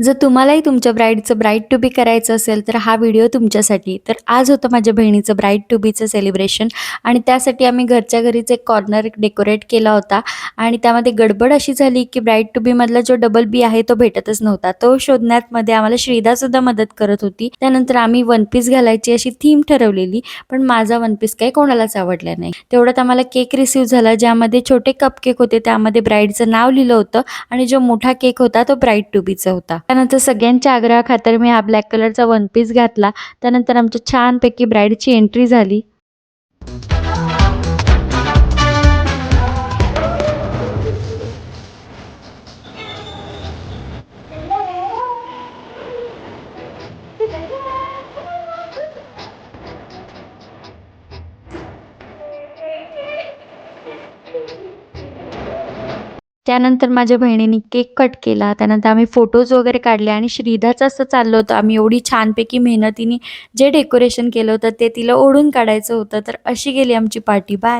जर तुम्हालाही तुमच्या ब्राईडचं ब्राईड टू बी करायचं असेल तर हा व्हिडिओ तुमच्यासाठी. तर आज होतं माझ्या बहिणीचं ब्राईड टू बीचं सेलिब्रेशन आणि त्यासाठी आम्ही घरच्या घरीच एक कॉर्नर डेकोरेट केला होता आणि त्यामध्ये गडबड अशी झाली की ब्राईड टू बीमधला जो डबल बी आहे तो भेटतच नव्हता. तो शोधण्यामध्ये आम्हाला श्रीदासुद्धा मदत करत होती. त्यानंतर आम्ही वन पीस घालायची अशी थीम ठरवलेली, पण माझा वन पीस काही कोणालाच आवडला नाही. तेवढ्यात आम्हाला केक रिसीव्ह झाला, ज्यामध्ये छोटे कपकेक होते, त्यामध्ये ब्राईडचं नाव लिहिलं होतं आणि जो मोठा केक होता तो ब्राईड टू बीचा होता. त्यानंतर सगळ्यांच्या आग्रहाखातर मी हा ब्लॅक कलरचा वन पीस घातला. त्यानंतर आमच्या छानपैकी ब्राईडची एंट्री झाली. त्यानंतर माझ्या बहिणीने केक कट केला. त्यानंतर आम्ही फोटोज वगैरे काढले आणि श्रीदाचं असं चाललं होतं, आम्ही एवढी छानपैकी मेहनतीने जे डेकोरेशन केलं होतं ते तिला ओढून काढायचं होतं. तर अशी गेली आमची पार्टी. बाय.